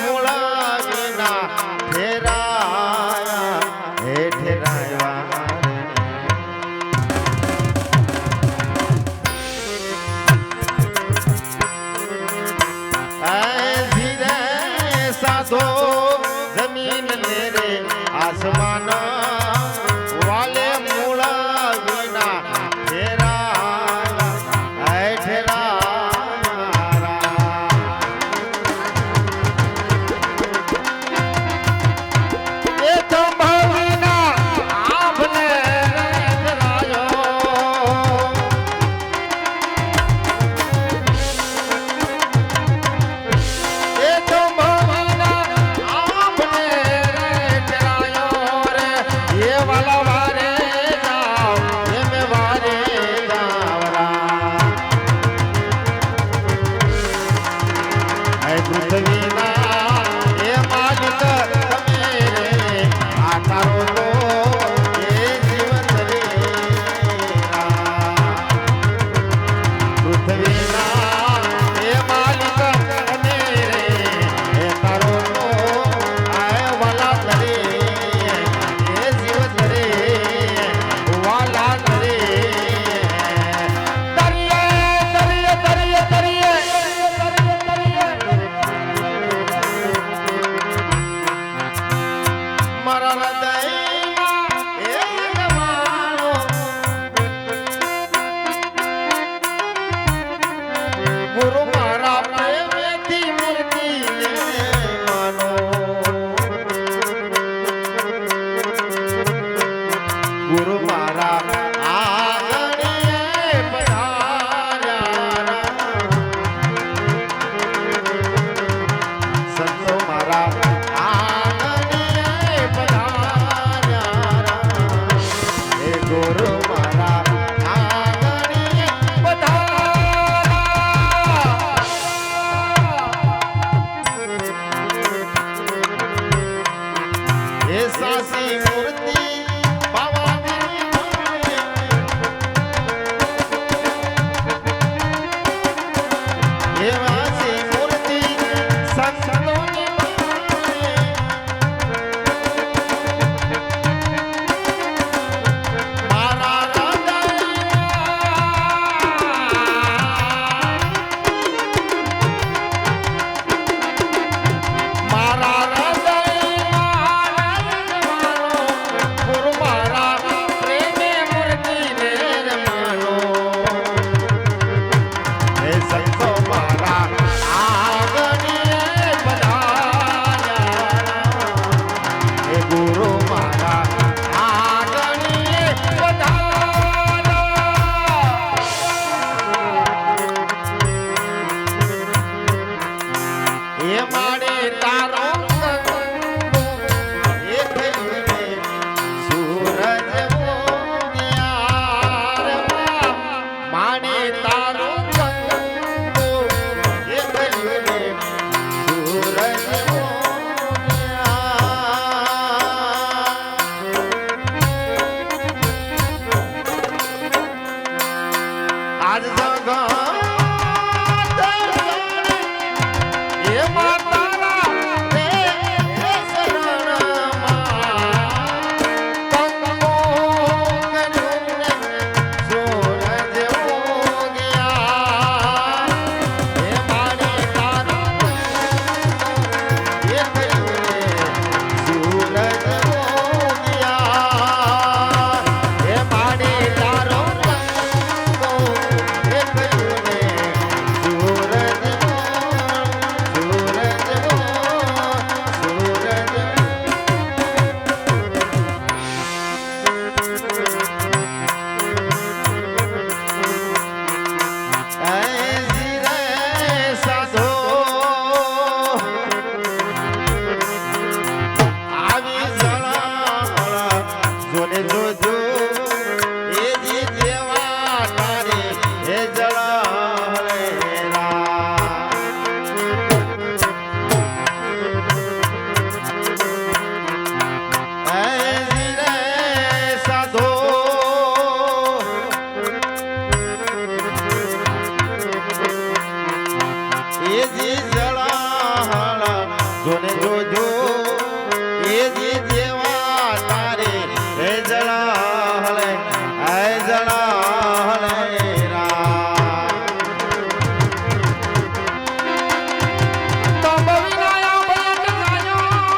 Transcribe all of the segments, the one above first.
મૂળા વિના ઠેરાયા હે ઠેરાયા ધીરે સાધો જમીન ને રે આસમાન વાલે મૂળા વિના ઠેરાયા હે ઠેરાયા એ તો ભાવીના આપને ઠેરાયો એ તો ભાવીના આપને ઠેરાયો રે એ વાલા વારે જાવ એ મે વારે જાવરા હે પૃથ્વીના એ માલિક તમે રે આ તારો તો એ જીવન રે પૃથ્વીના એ માલિક તમે રે એ તારો તો આ વાલા રે એ જીવન રે વાલા રે તરિયે તરિયે તરિયે મારા હૃદયમાં એ જવાનો ગુરુ મારા પ્રેમથી મૂર્તિને માનો ગુરુ મારા આંગણીએ પધાર્યા સંતો મારા આંગણીએ પધાર્યા હે ગુરુ મારા આંગણીએ પધાર્યા હે સાસી મૂર્તિ પાવાની હે વાસી મૂર્તિ સંતોની મારા હૃદયમાં જોને જોજો એ જી જેવા તારે હે જણા હલે હે જણા હલે રા તો બવિનાયા બયટ જાયો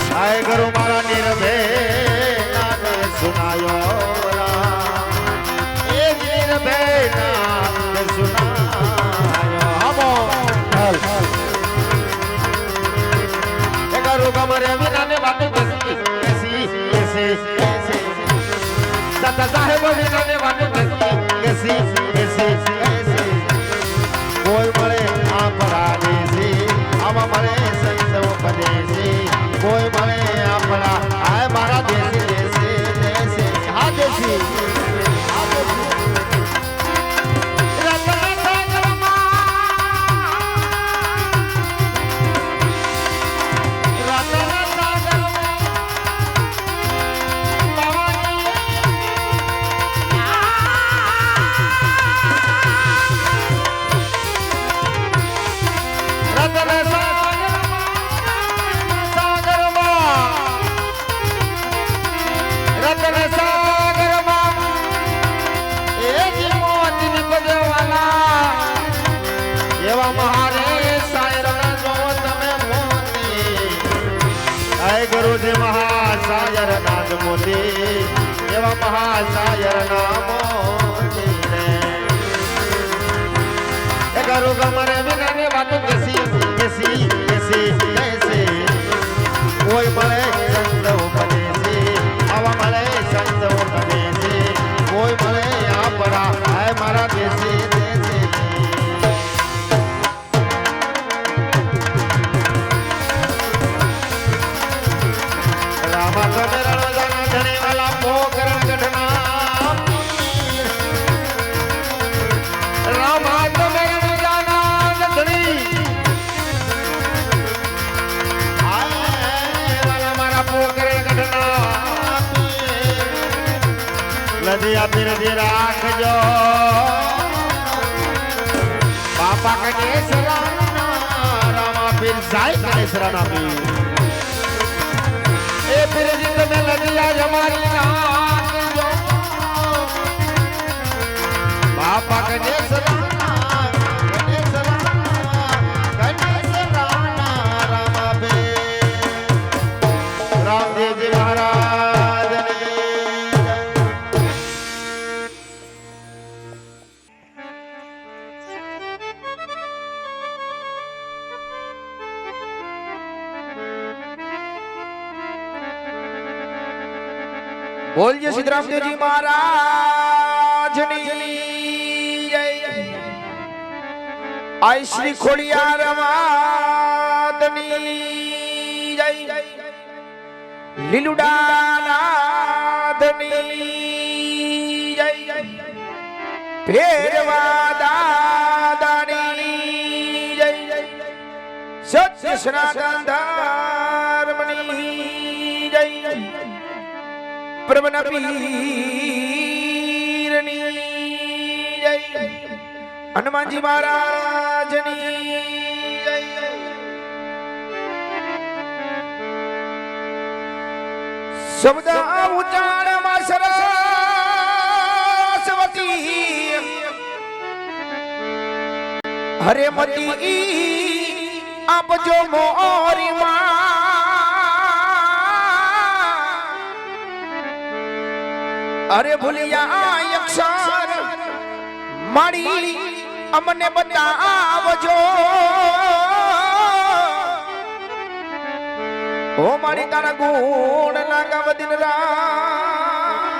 સાય કરો મારા નિર્ભે નાદ સુનાયો એ નિર્ભે નાદ સુનાયો હમો એ કરો કમરે વિનાને વાતો કેસી કેસી કેસી દાદા સાહેબ વિનાને વાતો કેસી કેસી કેસી કોઈ મળે આ પરાદેસી આમાં મળે સંત ઉપદેશી કોઈ મળે આપણા આય મારા દેશી દેશી દેશી હા દેશી ગુરુજી મહાસાયર નાદ મોતી એવા મહાસાયર નામોતી રે એ ગરુ ગમરે વિનાને વાતો કેસી કેસી કેસી કેસી કોઈ મળે સંત ઉપદેશી આવા મળે સંત ઉપદેશી કોઈ મળે આપણા આય મારા દેશી દેશી નદિયા પીરથી રાખજો બાપા કનેસરા રામા પીર જાય કનેસરા ના પીર એ પીરજી તમે નદિયા જમારી રાખજો બાપા કનેસરા રામા પીર રામદેવજી મહારાજ બોલજે સિદ્ધરામદેવજી મહારાજની જય આઈ શ્રી ખોડિયાર માતની જય લીલુડાનાથની જય ભેરવા દાદાની જય સત્ય સનાતન ધર્મની જય પ્રભના પીરની જય હનુમાનજી મહારાજની જય શબ્દ ઉચ્ચારમાં સરસ્વતી હરે મતી આપજો મોરી માં અરે ભૂલિયા અક્ષર મારી અમને બતાવજો ઓ મારી તારા ગુણ ના ગાવ દિન રાત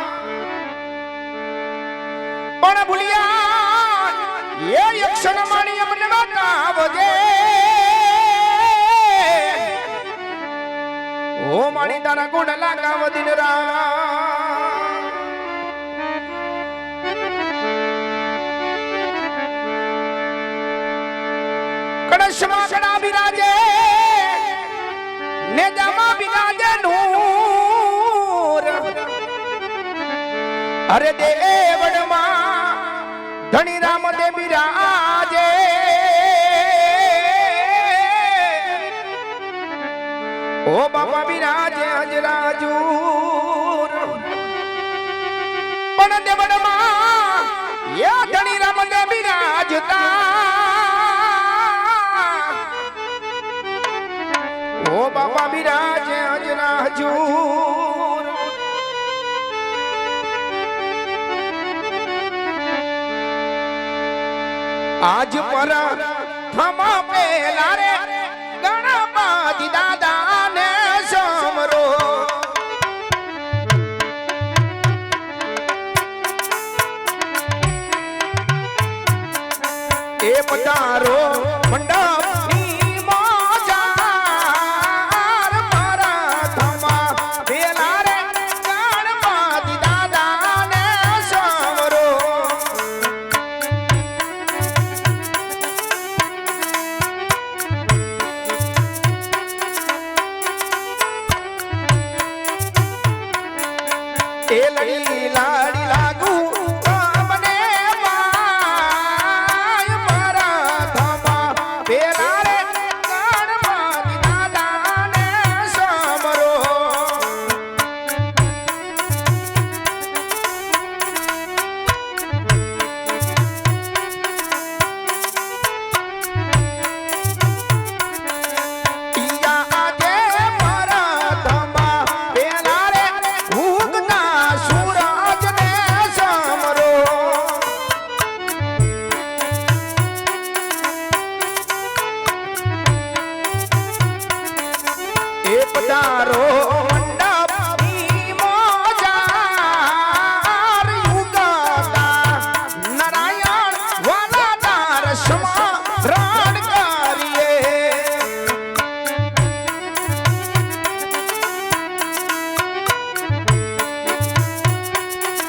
પણ ભૂલિયા એ યક્ષણ મારી અમને બતાવજે ઓ મારી તારા ગુણ ના ગાવ દિન રાત કળશમાં કડા બિરાજે નેજામાં બિરાજે નૂર અરે દેવડમાં ધણી રામ દે બિરાજે ઓ બાપા બિરાજે હજરાજુર પણ દેવડમાં યા ધણી રામ દે બિરાજતા ઓ બાપા બિરાજે હજરા હજૂર આજ પર થમા પેલા રે ગણપતિ દાદા ને સમરો એ પધારો મંડપ એ લડી લાડી